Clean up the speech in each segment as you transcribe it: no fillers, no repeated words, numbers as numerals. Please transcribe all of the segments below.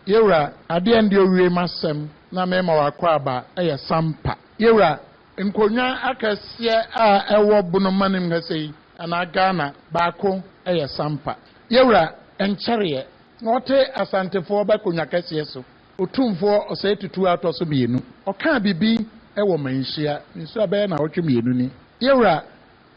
Yewra ade ande owie masem na mema wakwaba eye sampa. Yewra nkonya akase a ewo bunomanim ngasei ana Ghana baako eye sampa. Yewra enkyere note asantefo ba konya kase so. Otumfuo osei tutu atoso mienu. Oka bibi ewo Manhyia nso abe na otwe mienu ni. Yewra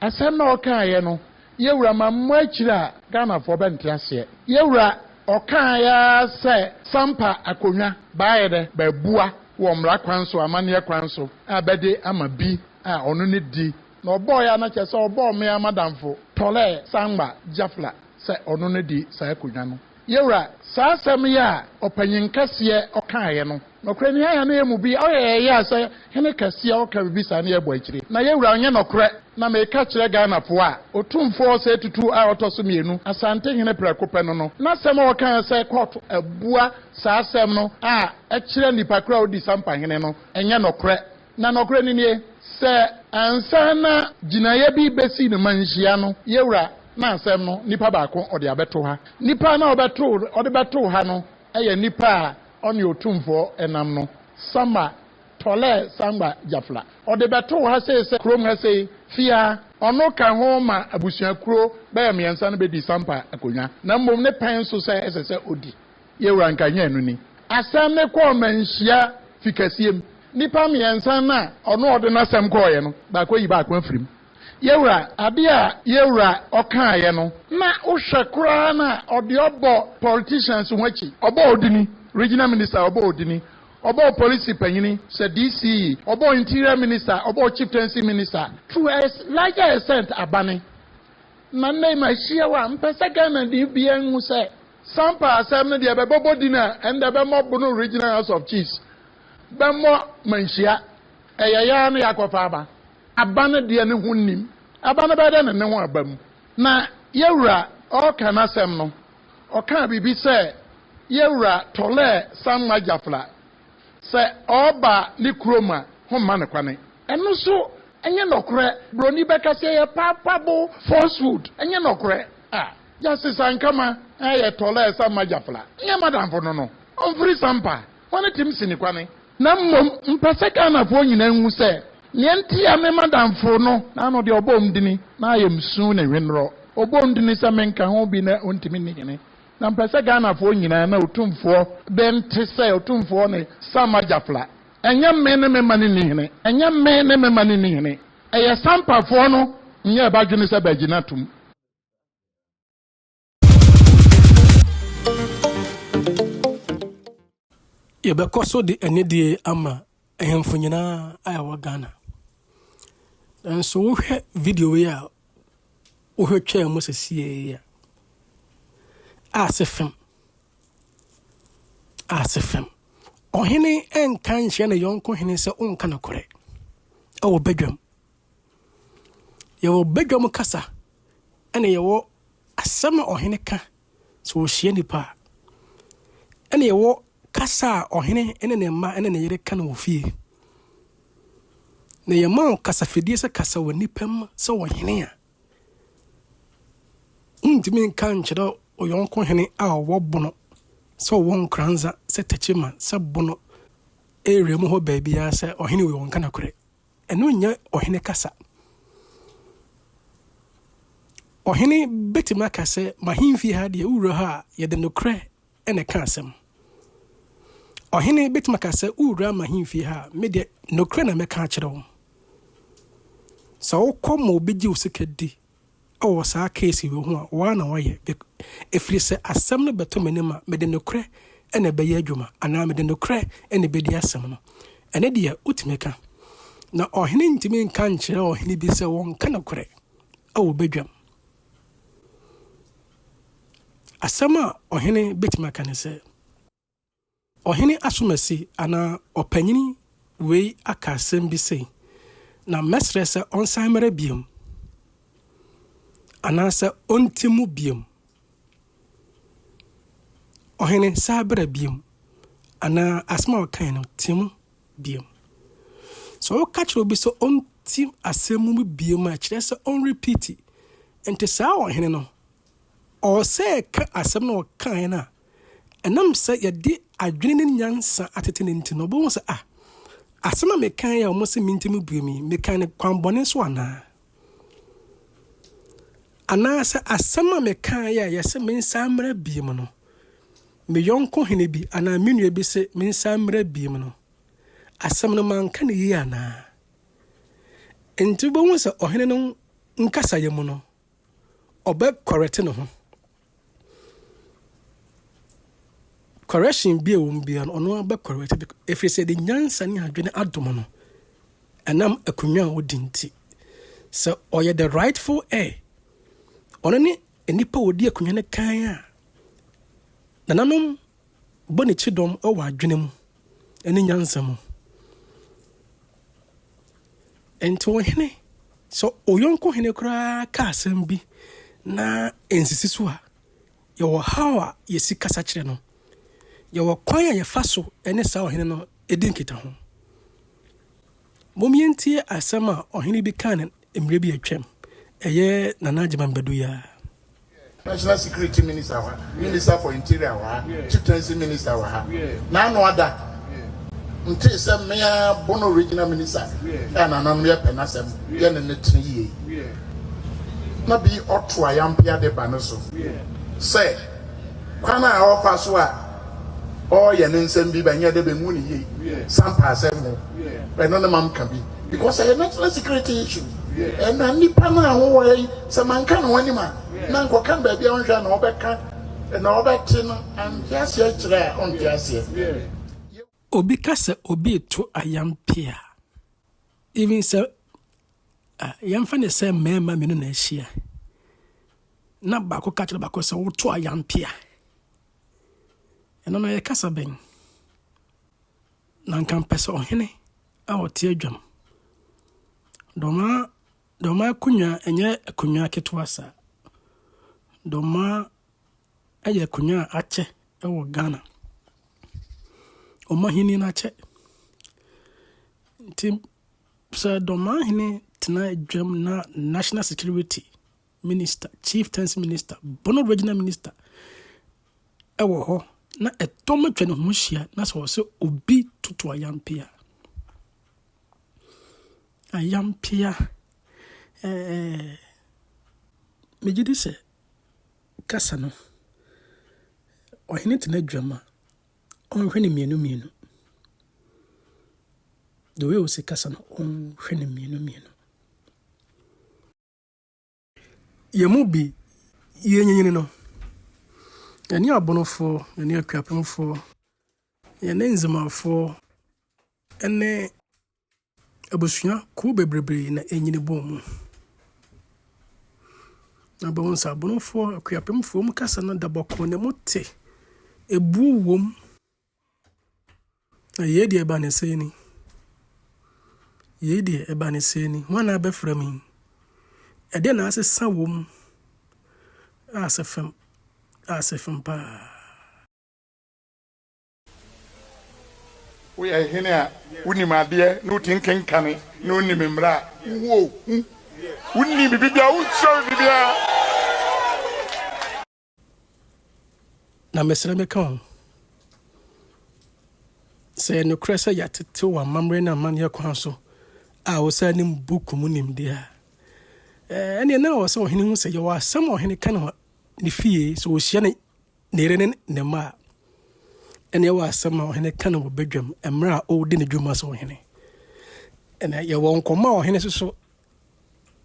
asem na oka ye no Yewra mammo akira Ghana fo bente ase. Yewra okaya se sampa akonya baayede babua wo mra kwanso amane kwanso abede amabi a ono ne di na obo ya na chese obo me amadamfo tole sangba jafla se ono ne di sa akonya no. Yewra sa asem ya opanyin kase okaye no nokre ni ya na emu bi oyeye ya se hene kase oka bibi sa na ebo akire na Yewra onye nokre na me ka kire Ghana po a otumfuo se tutu a otoso mienu Asantehene prekope no na sem o kan se court abua sa asem no a kire nipa kra odi sampa hene no enye nokre na nokre ni nie se ansa na ginaye bi besi ne Manhyia no Yewra na asem no nipa baako ode abeto ha nipa na obeto ode beto ha no eye nipa a oni otumfuo enam no sama tole sangba jafla ode beto ha se krom ha se fia ono ka ho ma abusua kuro ba miensa no be di sampa akonya na mmom ne pen so se ese odi Yewra nkanya anu ni asem ne ko Manhyia fikasiem nipa miensa na ono ode na sem ko ye no ba ko yi ba ko afirim Yewra ade a Yewra oka ye no na ohwe kura na ode obo politicians hochi obo odini regional minister obo odini obo police panyini se DC obo interior minister obo chieftaincy minister to a larger extent abane na name Manhyia wa mpesa Ghana di bia hu se sampa asem no de bebobo dina ende be mo bunu regional house of chiefs be mo Manhyia eyaya na yakofa aba abane de ne hunnim abane be de ne ho abam na Yewra o kana sem no o kan bibi se Yewra tole samma jafla se oba ni kroma homma ne kwane eno so enye nokre broni bekase ye papabo falsehood enye nokre justice ankama ye tole samma jafla enye madam fo no onfri sampa wona tim sini kwane na mmom mpese kana fo nyina nhu se ne ntia me madam fo no na no de obom dini na ayemsu na hwenro obom dini se menka ho bi na ontimi ni na mpese Ghana fo nyina na otumfuo bente se otumfuo ne sama jafla enya mmene memani ni hene enya mmene memani ni hene eye sampa fo no nya badwene se bagina tum yebe koso de enedie ama ehemfo nyina ayawa Ghana nso wo hwe video we a wo hwe twa mo sesie ya asefem ohene enka nhye na yonko hene se onka na kore ewo bedwam yewo bedwam kasa ene yewo asem ohene ka so wo hye nipa ene yewo kasa ohene ene ne ma ene ne yere ka na wo fie ne yema kasa fedie se kasa wo nipam se wo hene a ntimi nka nkyere oyonko hene a wo bono so won kranza se techima se bono area mu ho baby ya se ohene we wonka na kore eno nya ohene kasa ohene betima kase mahimfi ha de uro ha ye de nokre ene ka asem ohene betima kase uro mahimfi ha me de nokre na me ka kire wo so komo obegi usikedi o sa case we ho wa na waye efiri se asem no beto menema me de nokre ene be ye adwuma ana me de nokre ene be di asem no ene de utimeka na ohene ntimi nka nkyere ohene bi se won ka nokre awo bedwam asema ohene betima kan se ohene asomasi ana opanyini we aka asem bi se na mesre se onsamere biom anasa ontimu biom ohene sabra biom ana asma kan no timu biom so catch obi so ontim asemu biom a kire se on repeat ente sa ohene no o se ka asem no kan na enam se ye di adwene ne nyansa atete ne ntino bo se asema mekan ya omo se mintimu buemi mekan ne kwanbone so ana se asema mekan ya yese mensa mra biem no me yonko hene bi ana menua bi se mensa mra biem no asem no manka ne yi ana enti bo wo se ohene no nkasa ye mu no obe correct no ho correction bi bia ono abe correct if you say the nyansa ni adwene adom no enam akunwa odinti so oye the rightful heir ono ni enipa odi akunwa ne kan a nananom boni chidom o wa adwene mu eni nyansa mu ento hene so oyonko hene kura ka asem bi na ensisi so a ye wo hawa yesi kasa kire no ye wo kwan ye fa so ene sa ohene no edin kita ho momientie asema ohene bi kan emre bi atwam eye nanagema mbadu ya National Security Minister, Minister for Interior, Chieftaincy Minister, now no other. Until some mere Bono Regional Minister, and an unreal penasem, yen in the 3 years. Not be ought to a young Pia de Banoso. Say, Kana our Pasua, or Yanin be by near the Bemuni, some pass but none of them can be. Because I have national security issue. And I need Pana away, some man can one man. Nanko can be on Jan Obeka and Obetin and just yet on Jassia. Obi kasa obi to ayampia. Even so, yamfane say mema minu na ehia. Na bako kachira bako se wo to ayampia. Eno na ye kasa ben. Nan kan pese ohene a wote adwam. Doma kunya enye kunya ketwasa. Doma eye kunya ache ewo Ghana. Omahini na che tim so Dormaahene tena dwam na National Security Minister, Chieftaincy Minister, Bono Regional Minister ewo ho na etomo twene ho hia na so se obi tutu ayampia mejidi se kasa no ohene tena dwam onhwene mienu the way we say kasa no onhwene mienu yemu bi yenyenyene no yani abonofo yani akwapemfo yani nzemafo ene abusua ku bebrebre na enyine bomu na bonsa abonofo akwapemfo mu kasa no daboko ne mote ebu wom yedi ebaneseni wana befra mi ede na asesa wom asefem pa we are here uni mabie no tinken kane no ni memra wo uni bibia unso bibia na mesere mekon se no kresa yatete wa mamre na Manhyia kwan so a wo sa nim buku mu nim dia ene na wo se ohene hu se ye wa sam ohene kan ni fie so wo hia ne rene ne ma ene wa sam ohene kan wo badwam emra o de ne dwuma so ohene ene ye wo nkoma ohene so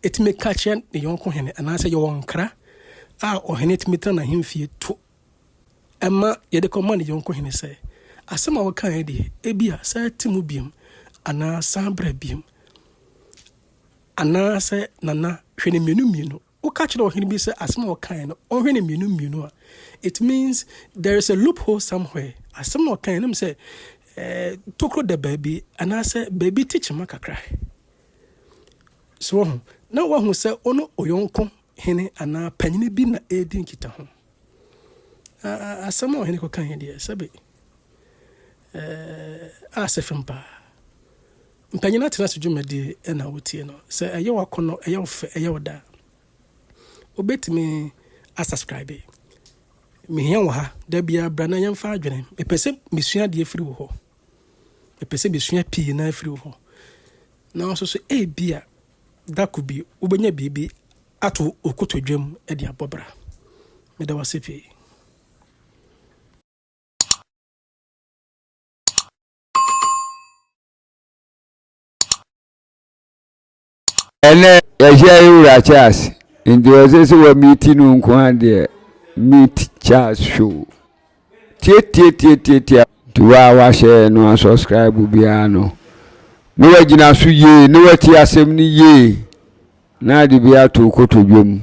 etime kachen ne yonko hene ana se ye wo nkra a ohene timita na hemfie to ema ye de koma ne yonko hene se asema wakan edi ebia sa timu biem ana sabra biem ana se nana hwene mienu o ka kire ohene bi se asema wakan no ohwene mienu a it means there is a loophole somewhere asema wakan no say tokro de baby ana se baby teach makakra so na wa hu se ono oyonko hene ana panyine bi na edin kita ho asema ohene ko kan edi sabe asefempa mpanyina tena sujumadi na wotie no se eye wakono eye ofe eye oda obetimi asubscribe mehia wɔ ha da bia bra na yɛmfa adwene mepɛ sɛ mesua deɛ firi wo hɔ mepɛ sɛ mesua pii na afiri wo hɔ na nso so bia da ko bi wobɛnya biribi ato okotodwam de abɔbra meda wase pii ene yahia yura Charles ndi ozese wa meeting nko ade meet Charles show tie tuwa wa share no subscribe bia no no wagina so ye no wati asem ni ye na de bia to kotodwam